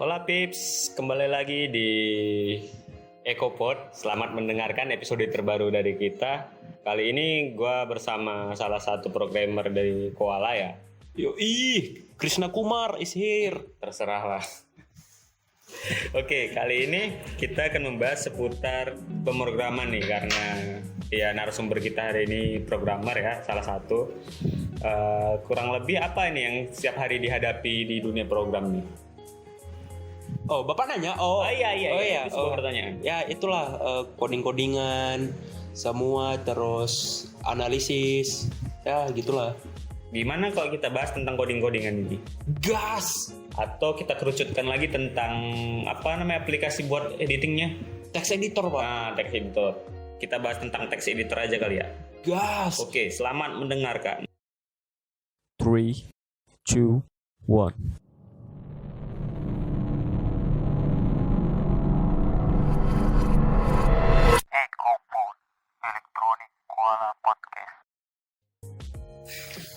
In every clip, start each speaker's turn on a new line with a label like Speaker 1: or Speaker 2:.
Speaker 1: Hola Pips, kembali lagi di EcoPod. Selamat mendengarkan episode terbaru dari kita. Kali ini gue bersama salah satu programmer dari Koala ya.
Speaker 2: Yoi, Krishna Kumar is here.
Speaker 1: Terserah lah. Oke, kali ini kita akan membahas seputar pemrograman nih, karena ya narasumber kita hari ini programmer ya, salah satu. Kurang lebih apa ini yang setiap hari dihadapi di dunia program nih?
Speaker 2: Oh, Bapak nanya?
Speaker 1: Iya, itu sebuah pertanyaan.
Speaker 2: Ya, itulah coding-codingan semua, terus analisis. Ya, gitulah.
Speaker 1: Gimana kalau kita bahas tentang coding-codingan ini?
Speaker 2: Gas.
Speaker 1: Atau kita kerucutkan lagi tentang aplikasi buat editingnya?
Speaker 2: Text editor, Pak.
Speaker 1: Nah, text editor. Kita bahas tentang text editor aja kali ya.
Speaker 2: Gas.
Speaker 1: Oke, selamat mendengarkan.
Speaker 3: 3, 2, 1.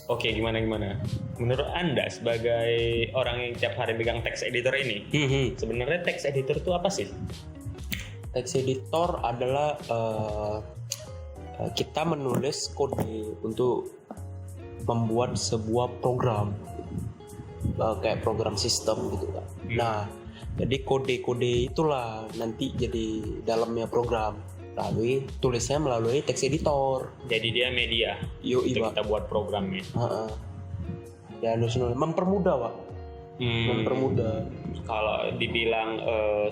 Speaker 1: Oke, gimana? Menurut Anda sebagai orang yang tiap hari pegang text editor ini, sebenarnya text editor itu apa sih?
Speaker 2: Text editor adalah kita menulis kode untuk membuat sebuah program, kayak program sistem gitu kan. Nah, jadi kode-kode itulah nanti jadi dalamnya program. Lalu tulisnya melalui text editor.
Speaker 1: Jadi dia media
Speaker 2: Yoi,
Speaker 1: untuk
Speaker 2: Pak.
Speaker 1: kita buat programnya.
Speaker 2: Ya, mempermudah, Pak. Mempermudah.
Speaker 1: Kalau dibilang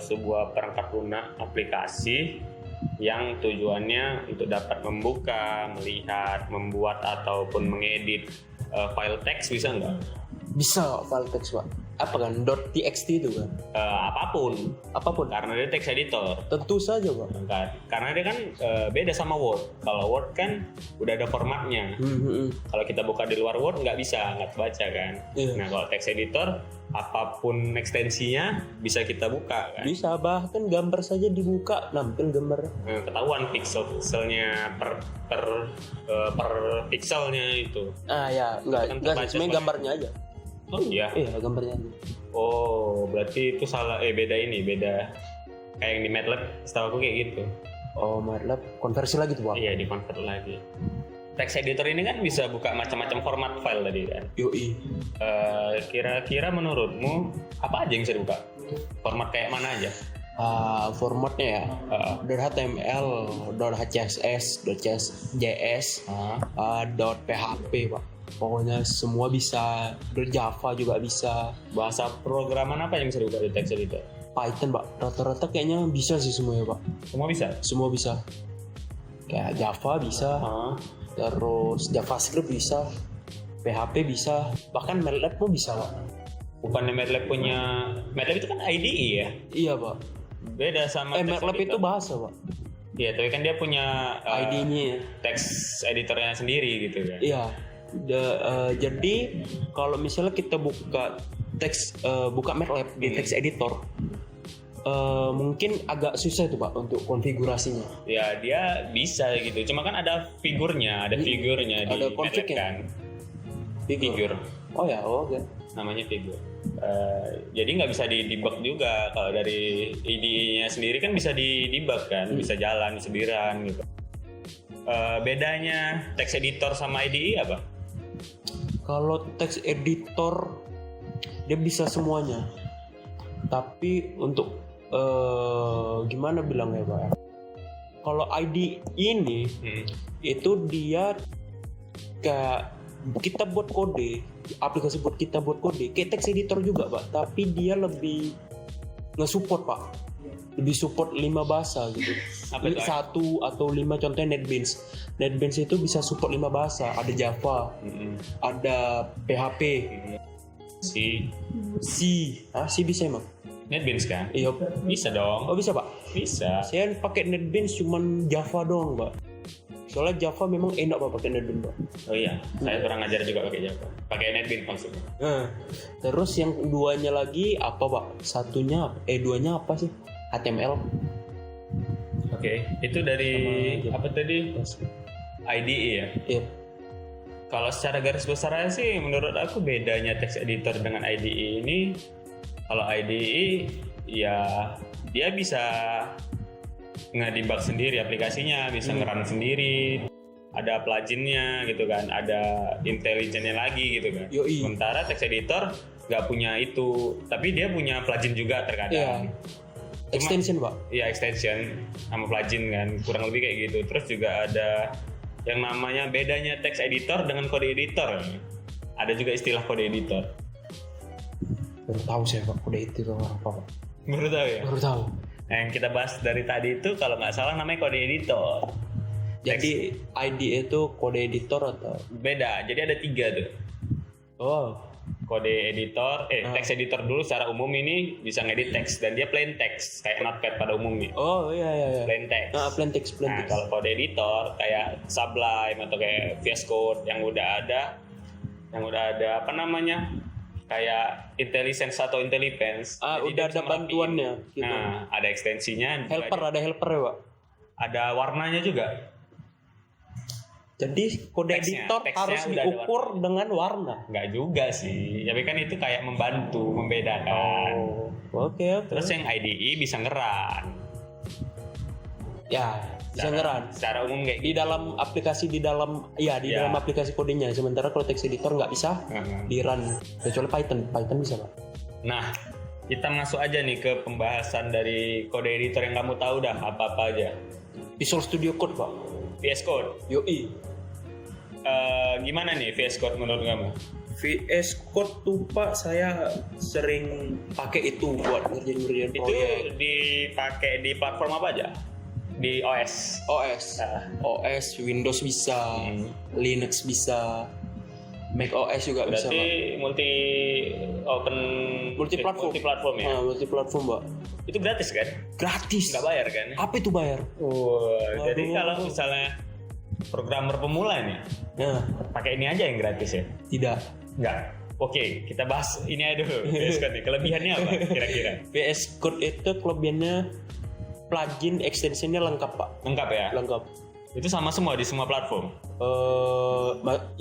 Speaker 1: sebuah perangkat lunak aplikasi yang tujuannya untuk dapat membuka, melihat, membuat ataupun mengedit file teks, bisa nggak?
Speaker 2: Bisa file teks, Pak. Apa kan? .txt itu kan?
Speaker 1: Apapun karena dia text editor.
Speaker 2: Tentu saja, Pak.
Speaker 1: Karena dia kan beda sama Word. Kalau Word kan udah ada formatnya. Kalau kita buka di luar Word nggak baca kan. Nah, kalau text editor apapun ekstensinya bisa kita buka kan.
Speaker 2: Bisa, bahkan gambar saja dibuka nampil gambar.
Speaker 1: Ketahuan pixelnya per pixelnya itu.
Speaker 2: Ya, enggak sebenarnya gambarnya aja.
Speaker 1: Oh iya.
Speaker 2: Iya, gambarnya aja.
Speaker 1: Oh, berarti itu salah. Beda kayak yang di MATLAB, setahu aku kayak gitu.
Speaker 2: Oh, MATLAB konversi lagi tuh, Pak.
Speaker 1: Iya, di convert lagi. Text editor ini kan bisa buka macam-macam format file tadi kan.
Speaker 2: Yoi.
Speaker 1: Kira-kira menurutmu apa aja yang bisa dibuka? Format kayak mana aja?
Speaker 2: Formatnya ya, .html, .css, .js, .php, Pak. Pokoknya semua bisa. Java juga bisa.
Speaker 1: Bahasa programan apa yang bisa dibuka di text editor?
Speaker 2: Python, Pak. Rata-rata kayaknya bisa sih semuanya, Pak.
Speaker 1: Semua bisa?
Speaker 2: Semua bisa. Kayak Java bisa, terus JavaScript bisa, PHP bisa, bahkan MATLAB pun bisa, Pak.
Speaker 1: Bukannya MATLAB itu kan IDE ya?
Speaker 2: Iya, Pak.
Speaker 1: Beda sama
Speaker 2: MATLAB itu bahasa, Pak.
Speaker 1: Iya, tapi kan dia punya
Speaker 2: ID-nya.
Speaker 1: text editornya sendiri gitu kan.
Speaker 2: Iya. Jadi kalau misalnya kita buka MATLAB di text editor, mungkin agak susah itu, Pak, untuk konfigurasinya.
Speaker 1: Ya, dia bisa gitu. Cuma kan ada figurnya di MATLAB kan. Figur.
Speaker 2: Oh ya, oke.
Speaker 1: Namanya figur. Jadi nggak bisa di-debug juga. Kalau dari IDE-nya sendiri kan bisa di-debug kan, bisa jalan, bisa di-run gitu. Bedanya text editor sama IDE apa?
Speaker 2: Kalau text editor dia bisa semuanya. Tapi untuk gimana bilangnya, Pak? Kalau IDE ini itu dia kayak kita buat kode, aplikasi buat kita buat kode, kayak text editor juga, Pak. Tapi dia lebih nge-support, Pak. Lebih support 5 bahasa gitu.
Speaker 1: Apa itu?
Speaker 2: 1 atau 5, contohnya NetBeans. NetBeans itu bisa support 5 bahasa. Ada Java, ada PHP, C bisa emang?
Speaker 1: NetBeans kan?
Speaker 2: Iya.
Speaker 1: Bisa dong.
Speaker 2: Oh, bisa, Pak?
Speaker 1: Bisa.
Speaker 2: Saya pakai NetBeans cuman Java doang, Pak. Soalnya Java memang enak, Pak, pakai NetBeans, Pak.
Speaker 1: Oh iya, saya pernah ngajar juga pakai Java. Pakai NetBeans maksudnya.
Speaker 2: Terus yang duanya lagi apa, Pak? Duanya apa sih? HTML.
Speaker 1: Oke, itu dari apa tadi? IDE ya?
Speaker 2: Iya.
Speaker 1: Kalau secara garis besar sih menurut aku bedanya text editor dengan IDE ini Kalau IDE ya dia bisa ngedebug sendiri aplikasinya, bisa ngerun sendiri, ada pluginnya gitu kan, ada intelligence-nya lagi gitu kan.
Speaker 2: Yoi.
Speaker 1: Sementara text editor nggak punya itu, tapi dia punya plugin juga terkadang.
Speaker 2: Extension Pak.
Speaker 1: Iya, extension sama plugin kan, kurang lebih kayak gitu. Terus juga ada yang namanya bedanya text editor dengan kode editor. Ada juga istilah kode editor.
Speaker 2: Baru tahu saya Pak kode itu apa Pak.
Speaker 1: Baru tahu ya?
Speaker 2: Baru tahu.
Speaker 1: Nah, yang kita bahas dari tadi itu kalau nggak salah namanya kode editor.
Speaker 2: Jadi IDE itu kode editor atau?
Speaker 1: Beda, jadi ada 3 tuh.
Speaker 2: Oh.
Speaker 1: Kode editor, text editor dulu secara umum ini bisa ngedit teks dan dia plain text kayak Notepad pada umumnya.
Speaker 2: Oh iya.
Speaker 1: Plain text.
Speaker 2: Plain text.
Speaker 1: Nah, kalau kode editor kayak Sublime atau kayak VS Code yang udah ada apa namanya? Kayak IntelliSense atau IntelliPense. Jadi
Speaker 2: Udah
Speaker 1: dia
Speaker 2: ada
Speaker 1: bisa
Speaker 2: bantuannya
Speaker 1: merapiin.
Speaker 2: gitu.
Speaker 1: Nah, ada ekstensinya.
Speaker 2: Ada helper ya Pak.
Speaker 1: Ada warnanya juga.
Speaker 2: Jadi kode
Speaker 1: Teksnya
Speaker 2: editor harus
Speaker 1: udah ada
Speaker 2: diukur dengan warna.
Speaker 1: Nggak juga sih, tapi kan itu kayak membantu, membedakan.
Speaker 2: Oke.
Speaker 1: Terus yang IDE bisa ngeran.
Speaker 2: Ya, bisa ngeran.
Speaker 1: Secara umum kayak
Speaker 2: Di dalam aplikasi dalam aplikasi kodenya. Sementara kalau text editor nggak bisa di run kecuali Python bisa Pak.
Speaker 1: Nah, kita masuk aja nih ke pembahasan dari kode editor yang kamu tahu dah apa-apa aja.
Speaker 2: Visual Studio Code Pak.
Speaker 1: VS Code.
Speaker 2: Yoi.
Speaker 1: Gimana nih VS Code menurut kamu?
Speaker 2: VS Code tuh Pak saya sering pakai itu buat ngerjain
Speaker 1: Itu
Speaker 2: proyek.
Speaker 1: dipakai di platform apa aja? Di OS.
Speaker 2: OS Windows bisa, Linux bisa, Mac OS juga bisa Pak.
Speaker 1: Berarti multi-platform ya?
Speaker 2: Multi-platform Pak.
Speaker 1: Itu gratis kan?
Speaker 2: Gratis.
Speaker 1: Nggak bayar kan?
Speaker 2: Apa itu bayar?
Speaker 1: Jadi kalau misalnya programmer pemula nih,
Speaker 2: Nah,
Speaker 1: pakai ini aja yang gratis ya?
Speaker 2: tidak.
Speaker 1: Nggak. Oke, kita bahas ini aja dulu. VS Code nih, kelebihannya apa kira-kira?
Speaker 2: VS Code itu kelebihannya plugin extensionnya lengkap Pak.
Speaker 1: Lengkap ya?
Speaker 2: Lengkap.
Speaker 1: Itu sama semua di semua platform?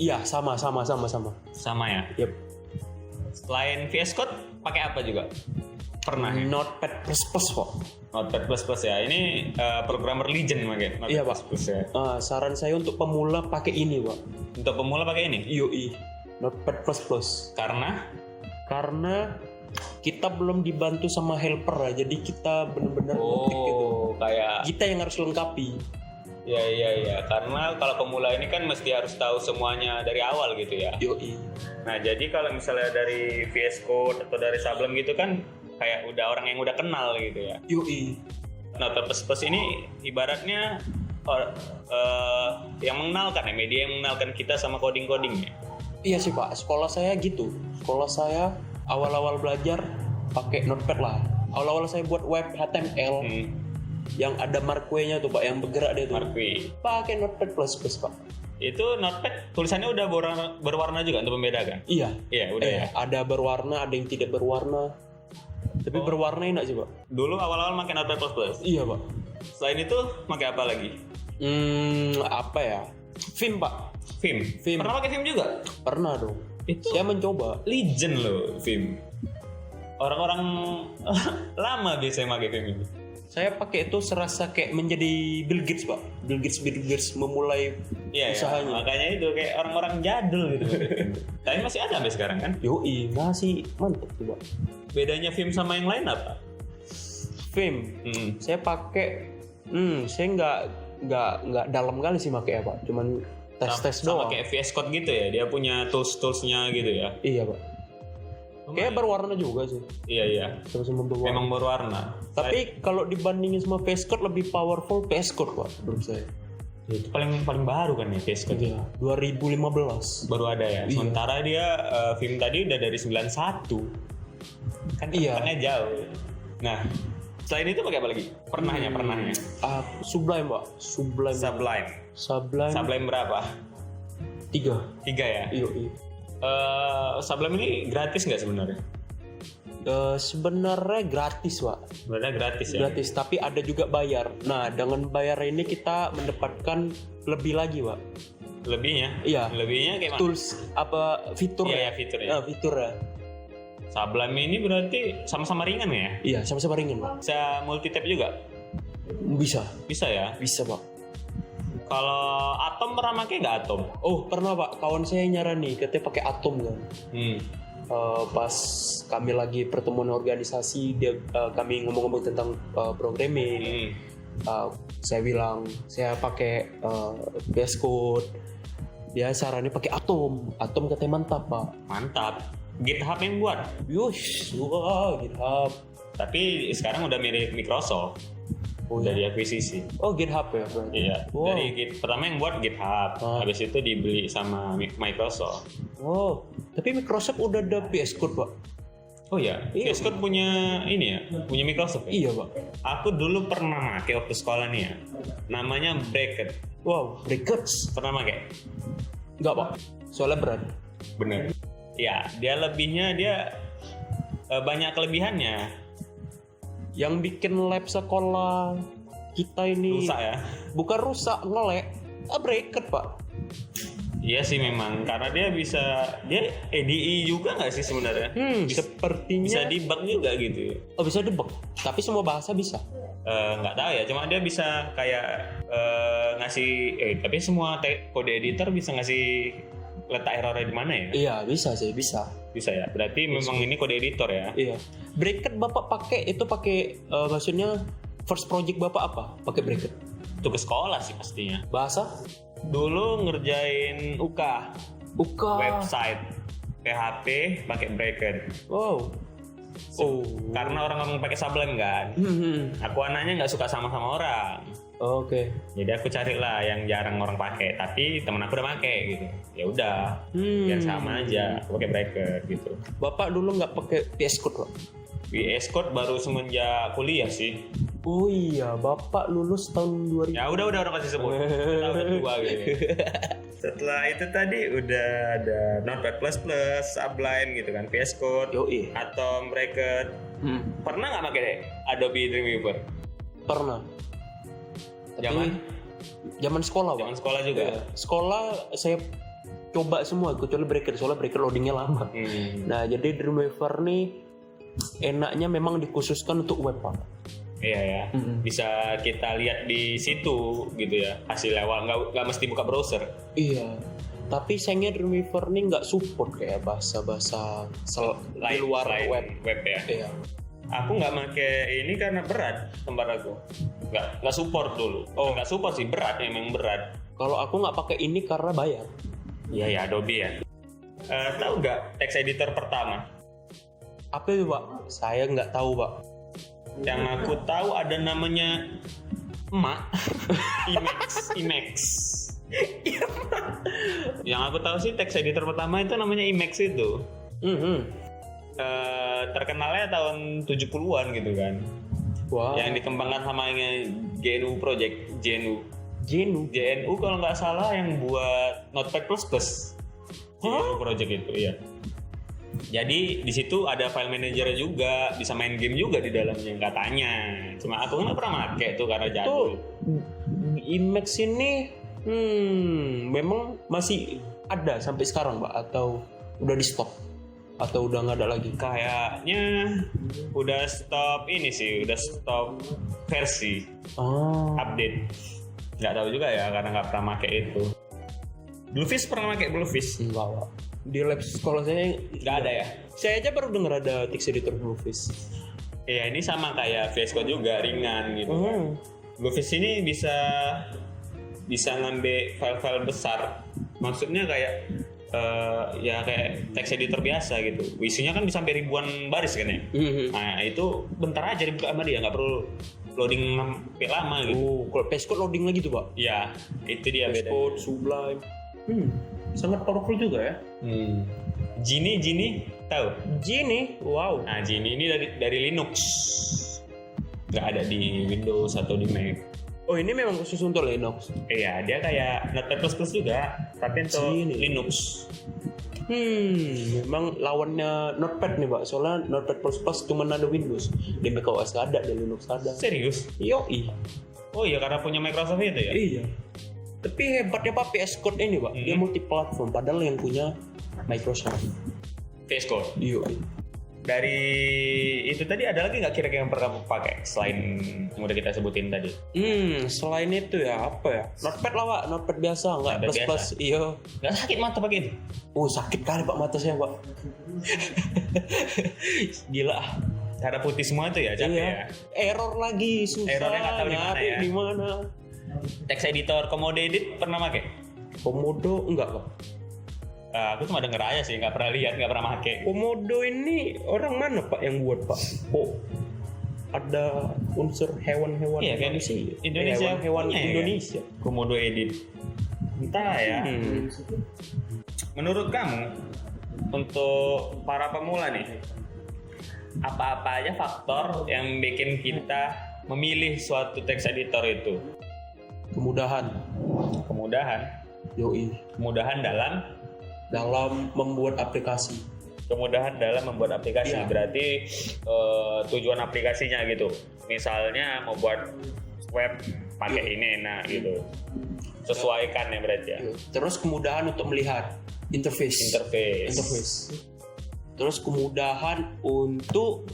Speaker 2: Iya sama.
Speaker 1: Sama ya?
Speaker 2: Yep.
Speaker 1: Selain VS Code, pakai apa juga? Pernah ya?
Speaker 2: Notepad++ Pak.
Speaker 1: Notepad++ ya. Ini programmer legend pakai Notepad++
Speaker 2: Iya, Pak.
Speaker 1: ya.
Speaker 2: Saran saya untuk pemula pakai ini Pak.
Speaker 1: Untuk pemula pakai ini?
Speaker 2: Yoi. Notepad++. Karena kita belum dibantu sama helper ya, jadi kita benar-benar ngetik gitu.
Speaker 1: Kayak
Speaker 2: Kita yang harus lengkapi.
Speaker 1: Iya. Karena kalau pemula ini kan mesti harus tahu semuanya dari awal gitu ya.
Speaker 2: Yoi.
Speaker 1: Nah, jadi kalau misalnya dari VS Code atau dari Sublime gitu kan kayak udah orang yang udah kenal gitu ya.
Speaker 2: Yoi.
Speaker 1: Notepad++ ini ibaratnya yang mengenalkan ya, media yang mengenalkan kita sama coding-codingnya.
Speaker 2: Iya sih Pak, sekolah saya gitu. Sekolah saya awal-awal belajar pakai Notepad lah. Awal-awal saya buat web HTML yang ada marquee-nya tuh Pak, yang bergerak dia tuh.
Speaker 1: Marquee.
Speaker 2: Pakai Notepad++ Pak.
Speaker 1: Itu Notepad tulisannya udah berwarna juga untuk membedakan?
Speaker 2: Iya.
Speaker 1: Iya, udah ya.
Speaker 2: Ada berwarna, ada yang tidak berwarna. Tapi berwarna enak sih Pak.
Speaker 1: Dulu awal-awal pakai Notepad++.
Speaker 2: Iya Pak.
Speaker 1: Selain itu pakai apa lagi?
Speaker 2: Apa ya? Vim Pak.
Speaker 1: Vim. Pernah pakai Vim juga?
Speaker 2: Pernah dong.
Speaker 1: Itu
Speaker 2: Saya mencoba.
Speaker 1: legend loh Vim. Orang-orang lama biasanya pakai Vim itu.
Speaker 2: Saya pakai itu serasa kayak menjadi Bill Gates Pak. Bill Gates memulai usahanya.
Speaker 1: Makanya itu kayak orang-orang jadul gitu. Tapi masih ada sampai sekarang kan?
Speaker 2: Yoi, masih mantap tuh Pak.
Speaker 1: Bedanya Vim sama yang lain apa?
Speaker 2: Vim, saya pakai, saya nggak dalam kali sih pakai apa, cuman tes
Speaker 1: sama
Speaker 2: doang.
Speaker 1: kayak VS Code gitu ya, dia punya toolsnya gitu ya.
Speaker 2: Iya Pak. Kayak berwarna juga sih.
Speaker 1: Iya.
Speaker 2: Sama berwarna.
Speaker 1: Memang berwarna.
Speaker 2: Tapi kalau dibandingin sama VS Code lebih powerful VS Code Pak, menurut saya.
Speaker 1: Itu paling baru kan ya VS Code.
Speaker 2: Iya. 2015.
Speaker 1: Baru ada ya.
Speaker 2: Iya.
Speaker 1: Sementara dia Vim tadi udah dari 91. Kan
Speaker 2: Iya.
Speaker 1: tempatnya jauh. Nah, selain itu pakai apa lagi? Pernahnya.
Speaker 2: Sublime Pak. Sublime
Speaker 1: Sublime berapa?
Speaker 2: 3
Speaker 1: ya?
Speaker 2: Iya.
Speaker 1: Sublime ini gratis nggak sebenarnya?
Speaker 2: Sebenarnya gratis Pak.
Speaker 1: Sebenarnya gratis ya?
Speaker 2: Gratis, tapi ada juga bayar. Nah, dengan bayar ini kita mendapatkan lebih lagi Pak.
Speaker 1: Lebihnya?
Speaker 2: Iya.
Speaker 1: Lebihnya kayak mana?
Speaker 2: Tools apa fitur?
Speaker 1: Iya, fiturnya.
Speaker 2: Fiturnya.
Speaker 1: Sublime ini berarti sama-sama ringan ya?
Speaker 2: Iya, sama-sama ringan Pak.
Speaker 1: Bisa multi tab juga?
Speaker 2: Bisa,
Speaker 1: Bisa ya?
Speaker 2: bisa Pak.
Speaker 1: Kalau Atom pernah pakai nggak Atom?
Speaker 2: Oh pernah Pak, kawan saya nyarani katanya pakai Atom kan.
Speaker 1: Hmm.
Speaker 2: Pas kami lagi pertemuan organisasi, kami ngomong-ngomong tentang programming. Saya bilang saya pakai VS Code. Dia sarannya pakai Atom katanya mantap Pak.
Speaker 1: Mantap. GitHub yang buat.
Speaker 2: Yush, wah GitHub.
Speaker 1: Tapi sekarang udah mirip Microsoft.
Speaker 2: Oh,
Speaker 1: Udah
Speaker 2: iya.
Speaker 1: diakuisisi.
Speaker 2: Oh GitHub ya berarti.
Speaker 1: Iya.
Speaker 2: Wow.
Speaker 1: Pertama yang buat GitHub. Habis itu dibeli sama Microsoft.
Speaker 2: Oh, tapi Microsoft udah ada VS Code Pak.
Speaker 1: Oh ya,
Speaker 2: Iya.
Speaker 1: VS Code punya ini ya, punya Microsoft ya?
Speaker 2: Iya Pak.
Speaker 1: Aku dulu pernah pakai waktu sekolah nih ya. Namanya Bracket.
Speaker 2: Wow, Brackets.
Speaker 1: Pernah pakai?
Speaker 2: Enggak Pak, soalnya berat.
Speaker 1: Bener. Ya, dia lebihnya banyak kelebihannya.
Speaker 2: Yang bikin lab sekolah kita ini
Speaker 1: Rusak ya.
Speaker 2: bukan rusak, ngelek, bracket Pak.
Speaker 1: Iya sih memang, karena dia ADE juga nggak sih sebenarnya?
Speaker 2: Sepertinya
Speaker 1: Bisa debug juga gitu.
Speaker 2: Oh bisa debug, tapi semua bahasa bisa.
Speaker 1: Nggak tahu ya, cuma dia bisa kayak ngasih tapi semua kode editor bisa ngasih letak errornya di mana ya?
Speaker 2: Iya bisa sih, bisa.
Speaker 1: Bisa ya. Berarti memang ini kode editor ya.
Speaker 2: Iya. Bracket Bapak pakai maksudnya first project Bapak apa? Pakai bracket.
Speaker 1: Itu ke sekolah sih pastinya.
Speaker 2: Bahasa?
Speaker 1: Dulu ngerjain UK, website, PHP pakai bracket.
Speaker 2: Wow. Oh.
Speaker 1: Karena orang ngomong pakai Sublime kan. Aku anaknya nggak suka sama orang.
Speaker 2: Oke.
Speaker 1: Jadi aku carilah yang jarang orang pakai, tapi temen aku udah pakai gitu. Ya udah, biar sama aja. Aku pakai bracket gitu.
Speaker 2: Bapak dulu nggak pakai VS Code Pak?
Speaker 1: VS Code baru semenjak kuliah sih.
Speaker 2: Oh iya, Bapak lulus tahun 2000.
Speaker 1: Ya udah orang kasih sebut. Kita udah tua gitu. Setelah itu tadi udah ada Notepad++, Sublime gitu kan, VS Code,
Speaker 2: Yoi.
Speaker 1: Atom, Bracket. Pernah nggak pakai Adobe Dreamweaver?
Speaker 2: Pernah. Zaman sekolah, Pak.
Speaker 1: Zaman sekolah juga.
Speaker 2: Iya. Sekolah saya coba semua kecuali bracket, soalnya bracket loadingnya lama. Nah, jadi Dreamweaver nih enaknya memang dikhususkan untuk web, Pak.
Speaker 1: Iya ya, bisa kita lihat di situ gitu ya, hasil awal nggak mesti buka browser.
Speaker 2: Iya. Tapi sayangnya Dreamweaver nih nggak support kayak bahasa-bahasa di luar web
Speaker 1: ya.
Speaker 2: Iya.
Speaker 1: Aku nggak pakai ini karena berat, tempat aku nggak support dulu. Nggak support sih, berat, memang berat.
Speaker 2: Kalau aku nggak pakai ini karena bayar.
Speaker 1: Iya ya, Adobe ya. Tahu nggak text editor pertama?
Speaker 2: Apa itu, Pak? Saya nggak tahu, Pak.
Speaker 1: Yang aku tahu ada namanya Emacs. Yang aku tahu sih text editor pertama itu namanya Emacs itu. Terkenalnya tahun 70-an gitu kan.
Speaker 2: Wow.
Speaker 1: Yang dikembangkan sama GNU Project, GNU kalau nggak salah yang buat Notepad++. GNU Project itu ya. Jadi di situ ada file manager juga, bisa main game juga di dalamnya katanya. Cuma aku nggak pernah pakai tuh karena jadul.
Speaker 2: Emacs ini memang masih ada sampai sekarang, Pak, atau udah di stop atau udah nggak ada lagi?
Speaker 1: Kayaknya udah stop ini sih, udah stop versi update. Nggak tahu juga ya karena nggak pernah pakai itu. Bluefish pernah pakai Bluefish?
Speaker 2: Enggak, Pak. Di lab sekolah saya
Speaker 1: nggak ada ya.
Speaker 2: Saya aja baru dengar ada text editor Bluefish.
Speaker 1: Iya, ini sama kayak VS Code juga, ringan gitu kan. Bluefish ini bisa ngambil file-file besar. Maksudnya kayak ya kayak text editor biasa gitu. Isinya kan bisa sampai ribuan baris kan ya. Nah itu bentar aja dibuka sama dia, nggak perlu loading sampai lama gitu.
Speaker 2: Kalau VS Code loading lagi tuh, Pak.
Speaker 1: Ya, itu dia
Speaker 2: VS
Speaker 1: beda.
Speaker 2: Code, Sublime. Sangat powerful juga ya.
Speaker 1: Genie tahu?
Speaker 2: Genie, wow.
Speaker 1: Nah, Genie ini dari Linux. Nggak ada di Windows atau di Mac.
Speaker 2: Oh, ini memang khusus untuk Linux.
Speaker 1: Iya, dia kayak Notepad++ juga, tapi untuk
Speaker 2: Genie.
Speaker 1: Linux.
Speaker 2: Memang lawannya Notepad nih, Pak. Soalnya Notepad++ cuma ada Windows. Di Mac OS ada, di Linux ada.
Speaker 1: Serius?
Speaker 2: Yoi.
Speaker 1: Oh iya, karena punya Microsoft itu ya?
Speaker 2: Iya. Tapi hebatnya Pak VS Code ini, Pak. Dia multi platform, padahal yang punya Microsoft.
Speaker 1: VS Code?
Speaker 2: Yoi.
Speaker 1: dari itu tadi ada lagi nggak kira-kira yang pernah kamu pakai selain yang udah kita sebutin tadi?
Speaker 2: Selain itu ya apa ya? Notepad lah Pak, notepad biasa, nggak
Speaker 1: Notepad
Speaker 2: plus. Iya.
Speaker 1: Nggak sakit mata pakai itu?
Speaker 2: Sakit kali Pak mata saya Pak. Gila.
Speaker 1: Cara putih semua itu ya, capek
Speaker 2: Iya.
Speaker 1: ya.
Speaker 2: Error lagi, susah.
Speaker 1: Errornya nggak tahu di mana
Speaker 2: nyari
Speaker 1: ya.
Speaker 2: di mana.
Speaker 1: Text editor Komodo Edit pernah pakai?
Speaker 2: Komodo enggak Pak.
Speaker 1: Aku cuma denger aja sih, nggak pernah lihat, nggak pernah pakai.
Speaker 2: Komodo ini orang mana Pak yang buat Pak? Kok ada unsur hewan-hewan
Speaker 1: Iya kan? Indonesia
Speaker 2: hewan
Speaker 1: punya ya,
Speaker 2: Indonesia.
Speaker 1: Komodo Edit. Entah ya. Menurut kamu untuk para pemula nih, apa-apa aja faktor yang bikin kita memilih suatu text editor itu?
Speaker 2: Kemudahan. Yoi.
Speaker 1: Kemudahan
Speaker 2: Dalam membuat aplikasi. Iya.
Speaker 1: Berarti tujuan aplikasinya gitu. Misalnya mau buat web pakai ini enak gitu. Sesuaikan ya berarti ya.
Speaker 2: Terus kemudahan untuk melihat interface. Terus kemudahan untuk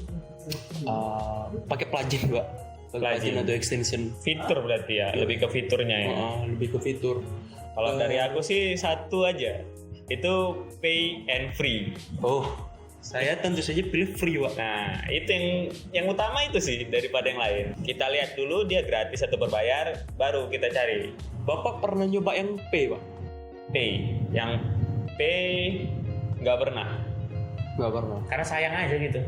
Speaker 2: pakai plugin Pak. Plugin atau extension.
Speaker 1: Fitur berarti ya, lebih ke fiturnya ya.
Speaker 2: Lebih ke fitur.
Speaker 1: Kalau dari aku sih satu aja. Itu pay and free.
Speaker 2: Saya tentu saja pilih free Pak.
Speaker 1: Nah, itu yang utama itu sih daripada yang lain. Kita lihat dulu dia gratis atau berbayar, baru kita cari.
Speaker 2: Bapak pernah nyoba yang pay Pak?
Speaker 1: Yang pay nggak pernah.
Speaker 2: Nggak pernah.
Speaker 1: Karena sayang aja gitu.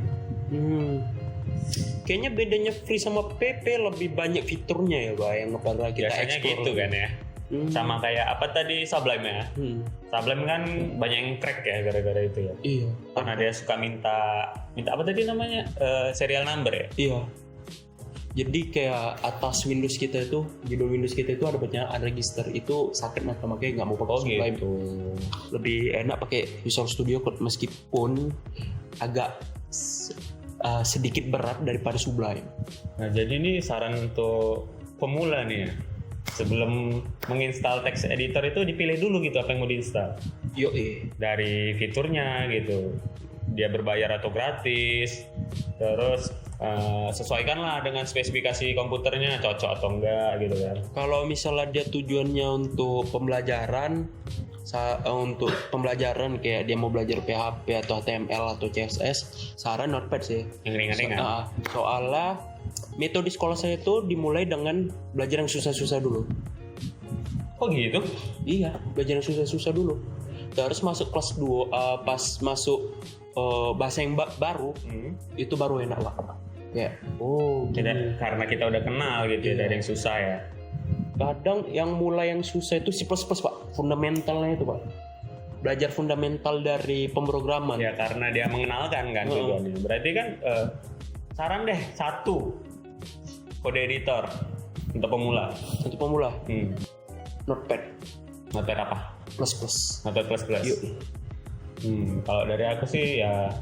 Speaker 2: Kayaknya bedanya free sama PP lebih banyak fiturnya ya Pak yang pernah kita
Speaker 1: Biasanya
Speaker 2: explore.
Speaker 1: gitu kan ya. Sama kayak apa tadi Sublime ya. Sublime kan banyak yang crack ya gara-gara itu ya.
Speaker 2: Iya.
Speaker 1: Karena dia suka minta apa tadi namanya, serial number ya.
Speaker 2: Iya. Jadi kayak atas Windows kita itu, judul Windows kita itu ada banyak unregister, itu sakit mata, makanya nggak mau pakai Sublime.
Speaker 1: Gitu.
Speaker 2: Lebih enak pakai Visual Studio Code meskipun agak sedikit berat daripada Sublime.
Speaker 1: Nah, jadi ini saran untuk pemula nih ya. Sebelum menginstal text editor itu dipilih dulu gitu apa yang mau diinstal. Dari fiturnya gitu. Dia berbayar atau gratis. Terus sesuaikanlah dengan spesifikasi komputernya, cocok atau enggak gitu kan.
Speaker 2: Kalau misalnya dia tujuannya untuk pembelajaran, kayak dia mau belajar PHP atau HTML atau CSS, saran Notepad sih.
Speaker 1: Yang ringan-ringan.
Speaker 2: Soalnya metode sekolah saya itu dimulai dengan belajar yang susah-susah dulu.
Speaker 1: Oh gitu?
Speaker 2: Iya, belajar yang susah-susah dulu. Terus masuk kelas 2, pas masuk bahasa yang baru, itu baru enak Pak. Ya.
Speaker 1: Karena kita udah kenal gitu ya dari yang susah ya.
Speaker 2: Kadang yang mulai yang susah itu C++ Pak, fundamentalnya itu Pak. Belajar fundamental dari pemrograman.
Speaker 1: Ya karena dia mengenalkan kan tujuannya. Berarti kan saran deh satu kode editor untuk pemula. Notepad apa? Notepad plus. Kalau dari aku sih ya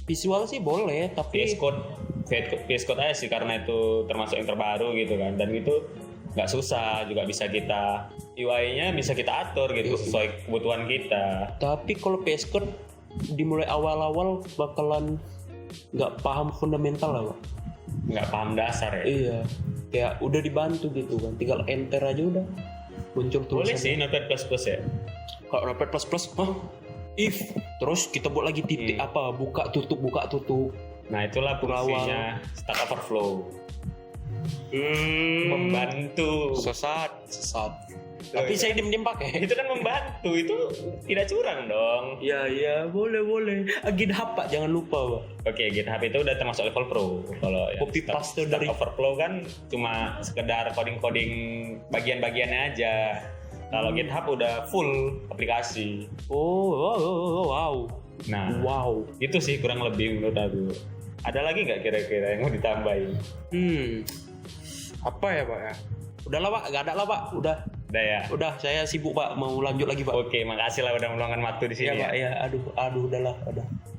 Speaker 2: visual sih boleh, tapi
Speaker 1: VS Code aja sih karena itu termasuk yang terbaru gitu kan, dan itu nggak susah, juga bisa kita UI-nya bisa kita atur gitu sesuai kebutuhan kita.
Speaker 2: Tapi kalau VS Code dimulai awal-awal bakalan nggak paham fundamental lah Pak.
Speaker 1: Nggak paham dasar ya.
Speaker 2: Iya, kayak udah dibantu gitu kan, tinggal enter aja udah muncul tulisan.
Speaker 1: Boleh sih Notepad plus ya.
Speaker 2: Kalau Notepad plus, if terus kita buat lagi titik buka tutup.
Speaker 1: Nah itulah fungsinya Stack Overflow. Membantu.
Speaker 2: Sesat. Tapi saya diem pakai.
Speaker 1: Itu kan membantu, itu tidak curang dong.
Speaker 2: Iya, boleh. GitHub Pak, jangan lupa Pak.
Speaker 1: Oke, GitHub itu udah termasuk level pro. Kalau
Speaker 2: copy paste
Speaker 1: Stack
Speaker 2: dari
Speaker 1: Overflow kan cuma sekedar coding bagian-bagiannya aja. Kalau GitHub udah full aplikasi.
Speaker 2: Wow.
Speaker 1: Nah, itu sih kurang lebih menurut aku. Ada lagi nggak kira-kira yang mau ditambahin?
Speaker 2: Apa ya Pak ya? Udahlah Pak, nggak ada lah Pak. Udah
Speaker 1: ya.
Speaker 2: Udah, saya sibuk Pak, mau lanjut lagi Pak.
Speaker 1: Oke, makasih lah udah meluangkan waktu di sini.
Speaker 2: Iya Pak, ya. Aduh, udahlah.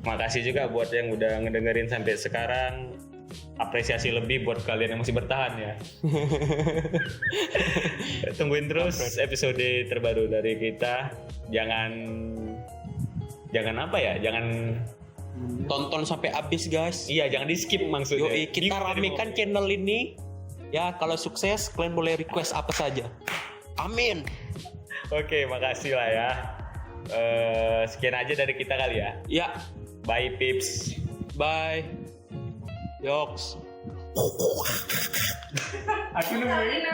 Speaker 1: Makasih juga buat yang udah ngedengerin sampai sekarang. Apresiasi lebih buat kalian yang masih bertahan ya. Tungguin terus episode terbaru dari kita. Jangan
Speaker 2: Tonton sampai habis guys.
Speaker 1: Iya, jangan di skip maksudnya.
Speaker 2: Yoi, kita ramekan channel ini. Ya, kalau sukses kalian boleh request apa saja. Amin.
Speaker 1: Oke, makasih lah ya. Sekian aja dari kita kali ya.
Speaker 2: Ya,
Speaker 1: Bye Pips.
Speaker 2: bye. Yoks.
Speaker 1: Aku nungguin.